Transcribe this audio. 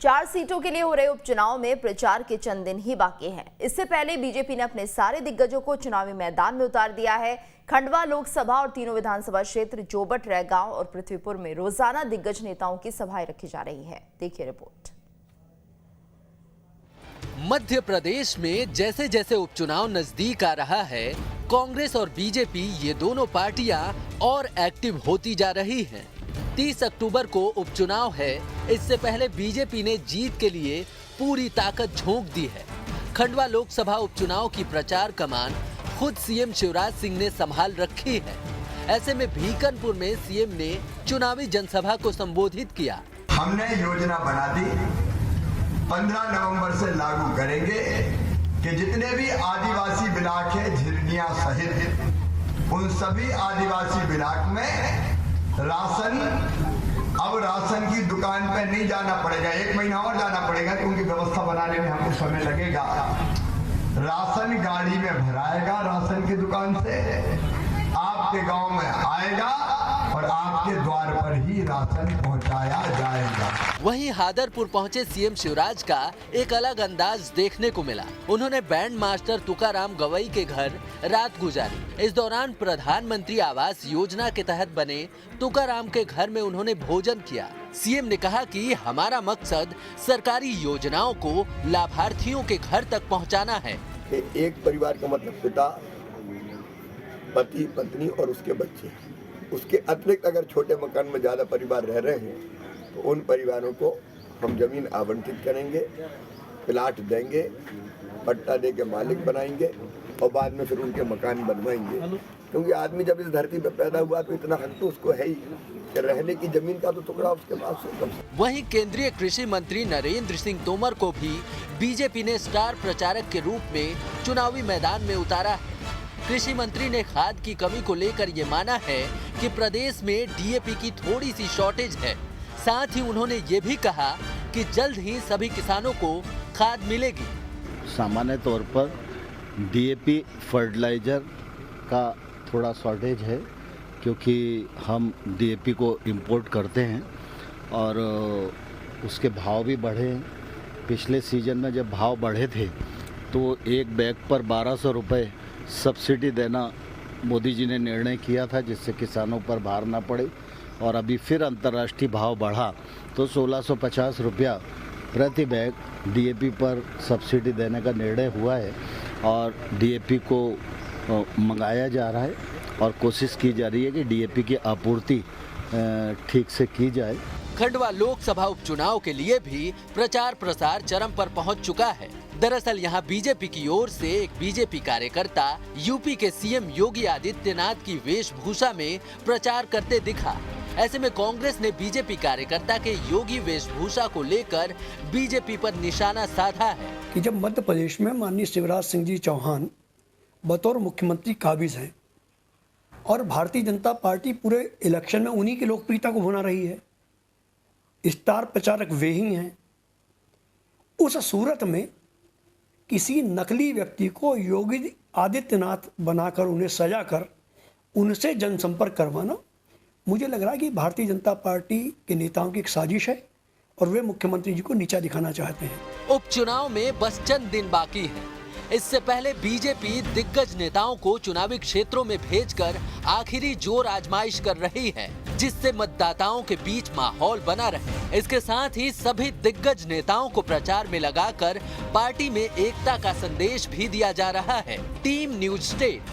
4 सीटों के लिए हो रहे उपचुनाव में प्रचार के चंद दिन ही बाकी हैं। इससे पहले बीजेपी ने अपने सारे दिग्गजों को चुनावी मैदान में उतार दिया है। खंडवा लोकसभा और तीनों विधानसभा क्षेत्र जोबट, रैगांव और पृथ्वीपुर में रोजाना दिग्गज नेताओं की सभाएं रखी जा रही है। देखिए रिपोर्ट। मध्य प्रदेश में जैसे जैसे उपचुनाव नजदीक आ रहा है, कांग्रेस और बीजेपी ये दोनों पार्टियां और एक्टिव होती जा रही हैं। 30 अक्टूबर को उपचुनाव है। इससे पहले बीजेपी ने जीत के लिए पूरी ताकत झोंक दी है। खंडवा लोकसभा उपचुनाव की प्रचार कमान खुद सीएम शिवराज सिंह ने संभाल रखी है। ऐसे में भीकनपुर में सीएम ने चुनावी जनसभा को संबोधित किया। हमने योजना बना दी, 15 नवंबर से लागू करेंगे कि जितने भी आदिवासी ब्लॉक है झिरनिया सहित, उन सभी आदिवासी ब्लॉक में राशन की दुकान पे नहीं जाना पड़ेगा, 1 महीना और जाना पड़ेगा क्योंकि व्यवस्था बनाने में हमको समय लगेगा। राशन गाड़ी में भराएगा, राशन की दुकान से आपके गांव में आएगा और आपके द्वार पर ही राशन पहुंचाया जाएगा। वहीं हादरपुर पहुंचे सीएम शिवराज का एक अलग अंदाज देखने को मिला। उन्होंने बैंड मास्टर तुकाराम गवई के घर रात गुजारी। इस दौरान प्रधानमंत्री आवास योजना के तहत बने तुकाराम के घर में उन्होंने भोजन किया। सीएम ने कहा कि हमारा मकसद सरकारी योजनाओं को लाभार्थियों के घर तक पहुंचाना है। एक परिवार का मतलब पिता, पति, पत्नी और उसके बच्चे। उसके अतिरिक्त अगर छोटे मकान में ज्यादा परिवार रह रहे हैं तो उन परिवारों को हम जमीन आवंटित करेंगे, प्लाट देंगे, पट्टा दे के मालिक बनाएंगे और बाद में फिर उनके मकान बनवाएंगे। क्योंकि आदमी जब इस धरती पर पैदा हुआ तो इतना हक तो उसको है ही कि रहने की जमीन का तो टुकड़ा उसके पास होगा। वहीं केंद्रीय कृषि मंत्री नरेंद्र सिंह तोमर को भी बीजेपी ने स्टार प्रचारक के रूप में चुनावी मैदान में उतारा है। कृषि मंत्री ने खाद की कमी को लेकर ये माना है कि प्रदेश में डीएपी की थोड़ी सी शॉर्टेज है। साथ ही उन्होंने ये भी कहा कि जल्द ही सभी किसानों को खाद मिलेगी। सामान्य तौर पर डीएपी फर्टिलाइजर का थोड़ा शॉर्टेज है क्योंकि हम डीएपी को इंपोर्ट करते हैं और उसके भाव भी बढ़े हैं। पिछले सीजन में जब भाव बढ़े थे तो एक बैग पर 1200 रुपये सब्सिडी देना मोदी जी ने निर्णय किया था, जिससे किसानों पर भार ना पड़े। और अभी फिर अंतर्राष्ट्रीय भाव बढ़ा तो 1650 रुपया प्रति बैग डीएपी पर सब्सिडी देने का निर्णय हुआ है और डीएपी को मंगाया जा रहा है और कोशिश की जा रही है कि डीएपी की आपूर्ति ठीक से की जाए। खंडवा लोकसभा उपचुनाव के लिए भी प्रचार प्रसार चरम पर पहुंच चुका है। दरअसल यहां बीजेपी की ओर से एक बीजेपी कार्यकर्ता यूपी के सीएम योगी आदित्यनाथ की वेशभूषा में प्रचार करते दिखा। ऐसे में कांग्रेस ने बीजेपी कार्यकर्ता के योगी वेशभूषा को लेकर बीजेपी पर निशाना साधा है कि जब मध्य प्रदेश में माननीय शिवराज सिंह जी चौहान बतौर मुख्यमंत्री काबिज हैं और भारतीय जनता पार्टी पूरे इलेक्शन में उन्हीं की लोकप्रियता को बना रही है, स्टार प्रचारक वे ही हैं। उस सूरत में किसी नकली व्यक्ति को योगी आदित्यनाथ बनाकर उन्हें सजाकर उनसे जनसंपर्क करवाना, मुझे लग रहा है कि भारतीय जनता पार्टी के नेताओं की एक साजिश है और वे मुख्यमंत्री जी को नीचा दिखाना चाहते हैं। उपचुनाव में बस चंद दिन बाकी है। इससे पहले बीजेपी दिग्गज नेताओं को चुनावी क्षेत्रों में भेजकर आखिरी जोर आजमाइश कर रही है, जिससे मतदाताओं के बीच माहौल बना रहे। इसके साथ ही सभी दिग्गज नेताओं को प्रचार में लगाकर पार्टी में एकता का संदेश भी दिया जा रहा है। Team news state.